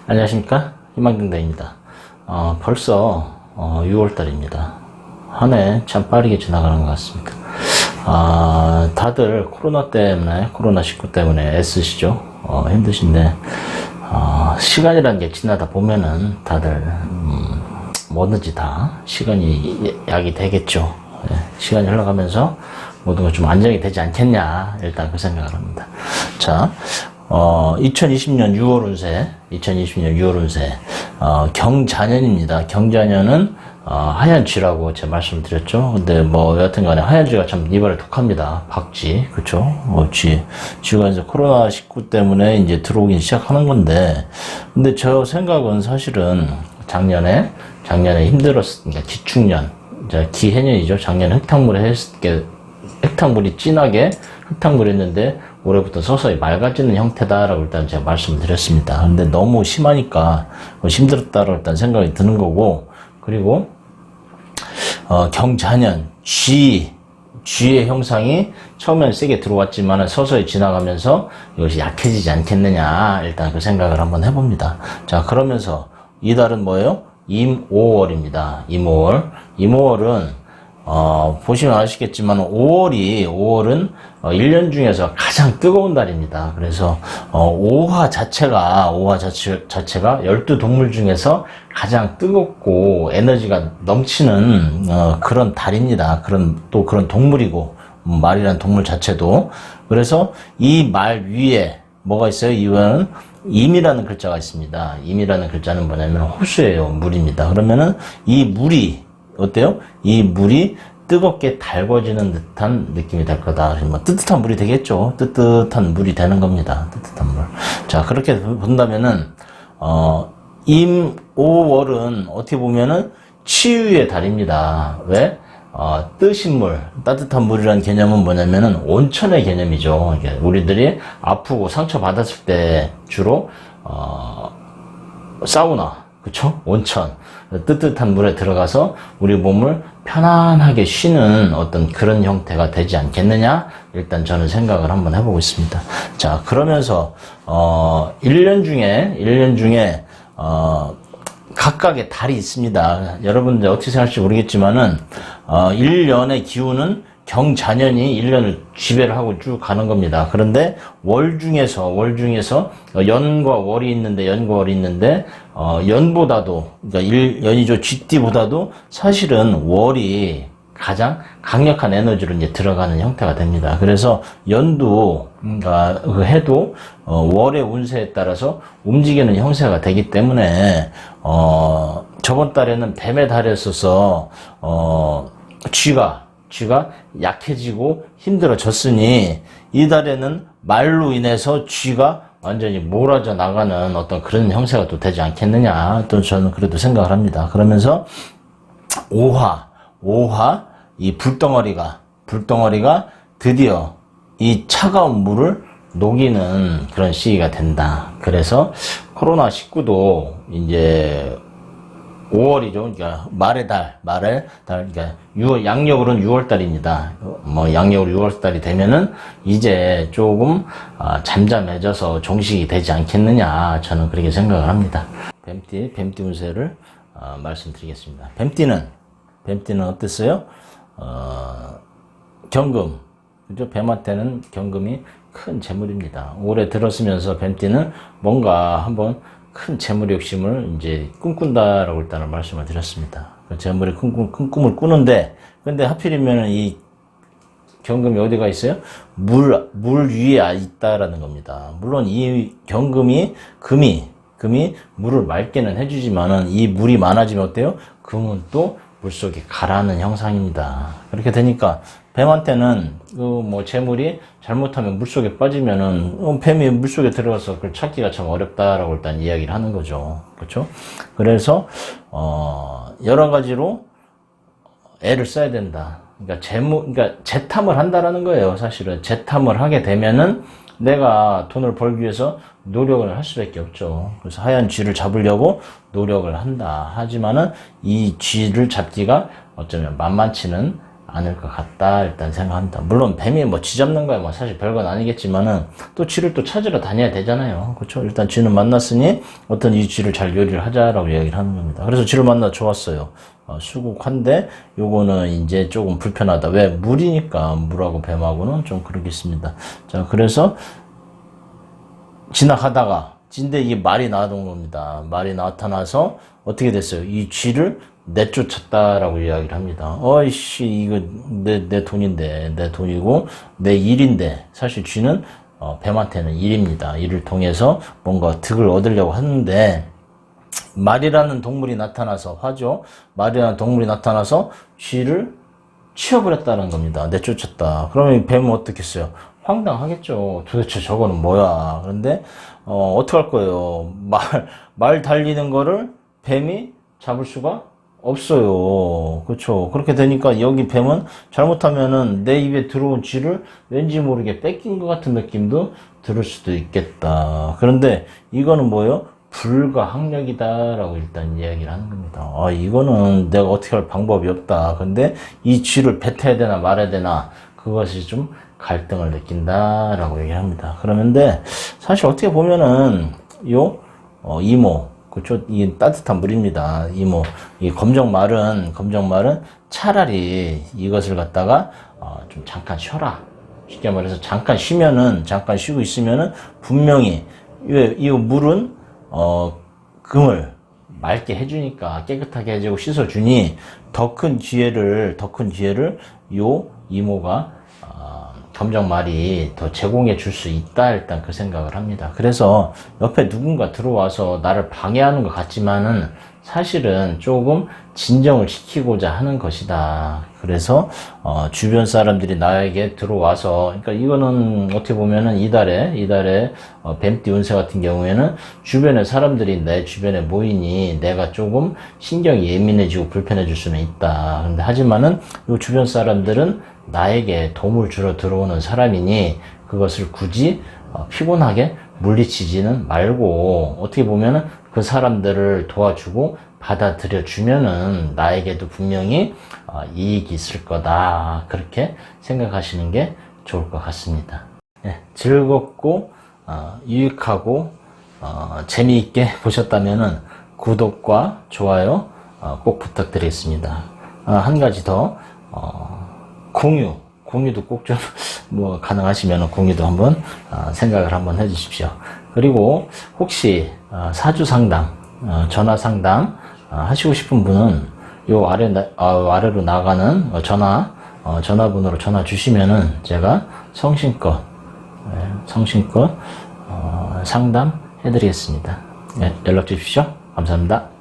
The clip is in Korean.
안녕하십니까, 희망경대입니다. 벌써 6월달입니다. 한 해 참 빠르게 지나가는 것 같습니다. 다들 코로나19 때문에 애쓰시죠. 힘드신데 시간이라는 게 지나다 보면은 다들 뭐든지 다 시간이 약이 되겠죠. 시간이 흘러가면서 모든 것 좀 안정이 되지 않겠냐, 일단 그 생각을 합니다. 자, 2020년 6월 운세, 경자년입니다. 경자년은, 하얀 쥐라고 제가 말씀드렸죠. 근데 여하튼 간에 하얀 쥐가 참 이발에 독합니다. 박쥐, 그쵸? 쥐가 이제 코로나19 때문에 이제 들어오긴 시작하는 건데, 근데 저 생각은 사실은 작년에 힘들었으니까, 기축년, 이제 기해년이죠. 작년에 흙탕물이 진하게 흙탕물이 했는데 올해부터 서서히 맑아지는 형태다라고 일단 제가 말씀을 드렸습니다. 근데 너무 심하니까 힘들었다라고 일단 생각이 드는 거고, 그리고 경자년 쥐의 형상이 처음엔 세게 들어왔지만 서서히 지나가면서 이것이 약해지지 않겠느냐, 일단 그 생각을 한번 해봅니다. 자, 그러면서 이달은 뭐예요? 임오월입니다. 임오월은 보시면 아시겠지만 5월은 1년 중에서 가장 뜨거운 달입니다. 그래서 오화 자체가 12동물 중에서 가장 뜨겁고 에너지가 넘치는 그런 달입니다. 그런 동물이고, 말이라는 동물 자체도. 그래서 이 말 위에 뭐가 있어요? 이거는 임이라는 글자가 있습니다. 임이라는 글자는 뭐냐면 호수예요. 물입니다. 그러면은 이 물이 어때요? 이 물이 뜨겁게 달궈지는 듯한 느낌이 될 거다. 뜨뜻한 물이 되겠죠. 뜨뜻한 물이 되는 겁니다. 뜨뜻한 물. 자, 그렇게 본다면은 임오월은 어떻게 보면은 치유의 달입니다. 왜? 뜨신 물, 따뜻한 물이라는 개념은 뭐냐면은 온천의 개념이죠. 우리들이 아프고 상처 받았을 때 주로 사우나, 그쵸? 온천, 뜨뜻한 물에 들어가서 우리 몸을 편안하게 쉬는 어떤 그런 형태가 되지 않겠느냐? 일단 저는 생각을 한번 해보고 있습니다. 자, 그러면서 1년 중에 각각의 달이 있습니다. 여러분들 어떻게 생각할지 모르겠지만은 1년의 기운은 경자년이 1년을 지배를 하고 쭉 가는 겁니다. 그런데 월 중에서 연과 월이 있는데 연보다도, 그러니까 연이죠. 쥐띠보다도 사실은 월이 가장 강력한 에너지로 이제 들어가는 형태가 됩니다. 그래서 연도, 그러니까 그 해도 월의 운세에 따라서 움직이는 형태가 되기 때문에 저번 달에는 뱀의 달이었어서 쥐가 약해지고 힘들어졌으니 이 달에는 말로 인해서 쥐가 완전히 몰아져 나가는 어떤 그런 형태가 또 되지 않겠느냐, 또 저는 그래도 생각을 합니다. 그러면서 오화 이 불덩어리가 드디어 이 차가운 물을 녹이는 그런 시기가 된다. 그래서 코로나19도 이제 5월이죠. 그러니까 말의 달, 그러니까 양력으로는 6월달입니다. 양력으로 6월달이 되면은 이제 조금 잠잠해져서 종식이 되지 않겠느냐, 저는 그렇게 생각을 합니다. 뱀띠 운세를 말씀드리겠습니다. 뱀띠는 어땠어요? 경금, 그죠? 뱀한테는 경금이 큰 재물입니다. 올해 들었으면서 뱀띠는 뭔가 한번 큰 재물 욕심을 이제 꿈꾼다라고 일단은 말씀을 드렸습니다. 재물의 큰 꿈을 꾸는데, 근데 하필이면 이 경금이 어디가 있어요? 물 위에 있다라는 겁니다. 물론 이 금이 물을 맑게는 해주지만은 이 물이 많아지면 어때요? 금은 또 물속에 가라앉는 형상입니다. 그렇게 되니까 뱀한테는 재물이 잘못하면 물속에 빠지면은 뱀이 물속에 들어가서 그걸 찾기가 참 어렵다라고 일단 이야기를 하는 거죠. 그렇죠? 그래서 여러 가지로 애를 써야 된다. 그러니까 재탐을 한다라는 거예요. 사실은 재탐을 하게 되면은 내가 돈을 벌기 위해서 노력을 할 수밖에 없죠. 그래서 하얀 쥐를 잡으려고 노력을 한다. 하지만은 이 쥐를 잡기가 어쩌면 만만치는 않을 것 같다 일단 생각합니다. 물론 뱀이 뭐 쥐 잡는 거야 뭐 사실 별건 아니겠지만은 또 쥐를 또 찾으러 다녀야 되잖아요. 그렇죠? 일단 쥐는 만났으니 어떤 이 쥐를 잘 요리를 하자라고 이야기를 하는 겁니다. 그래서 쥐를 만나 좋았어요. 수국한데 요거는 이제 조금 불편하다. 왜? 물이니까 물하고 뱀하고는 좀 그러겠습니다. 자, 그래서 지나가다가 진데 이게 말이 나왔던 겁니다. 말이 나타나서 어떻게 됐어요? 이 쥐를 내쫓았다라고 이야기를 합니다. 어이씨, 이거 내 돈인데, 내 돈이고, 내 일인데, 사실 쥐는, 뱀한테는 일입니다. 일을 통해서 뭔가 득을 얻으려고 하는데, 말이라는 동물이 나타나서, 화죠? 말이라는 동물이 나타나서 쥐를 치워버렸다는 겁니다. 내쫓았다. 그러면 뱀은 어떻겠어요? 황당하겠죠. 도대체 저거는 뭐야. 그런데, 어떡할 거예요? 말 달리는 거를 뱀이 잡을 수가 없어요. 그렇죠. 그렇게 되니까 여기 뱀은 잘못하면은 내 입에 들어온 쥐를 왠지 모르게 뺏긴 것 같은 느낌도 들을 수도 있겠다. 그런데 이거는 뭐예요? 불가항력이다라고 일단 이야기를 하는 겁니다. 이거는 내가 어떻게 할 방법이 없다. 근데 이 쥐를 뱉어야 되나 말아야 되나 그것이 좀 갈등을 느낀다라고 얘기합니다. 그러는데 사실 어떻게 보면은 이모 그쵸? 이 따뜻한 물입니다. 이모. 이 검정말은 차라리 이것을 갖다가, 좀 잠깐 쉬어라. 쉽게 말해서 잠깐 쉬고 있으면은 분명히, 이 물은, 금을 맑게 해주니까 깨끗하게 해주고 씻어주니 더 큰 기회를 요 이모가 검정말이 더 제공해 줄 수 있다 일단 그 생각을 합니다. 그래서 옆에 누군가 들어와서 나를 방해하는 것 같지만은 사실은 조금 진정을 시키고자 하는 것이다. 그래서 주변 사람들이 나에게 들어와서 그러니까 이거는 어떻게 보면은 이달에 뱀띠 운세 같은 경우에는 주변에 사람들이 내 주변에 모이니 내가 조금 신경이 예민해지고 불편해질 수는 있다. 근데 하지만은 이 주변 사람들은 나에게 도움을 주러 들어오는 사람이니 그것을 굳이 피곤하게 물리치지는 말고 어떻게 보면은 그 사람들을 도와주고 받아들여 주면은 나에게도 분명히 이익이 있을 거다. 그렇게 생각하시는 게 좋을 것 같습니다. 네, 즐겁고 유익하고 재미있게 보셨다면은 구독과 좋아요 꼭 부탁드리겠습니다. 한 가지 더 공유도 꼭 좀 뭐 가능하시면 공유도 한번 생각을 한번 해주십시오. 그리고 혹시 사주 상담, 전화 상담 하시고 싶은 분은 요 아래로 나가는 전화번호로 전화 주시면은 제가 성심껏 상담 해드리겠습니다. 네, 연락 주십시오. 감사합니다.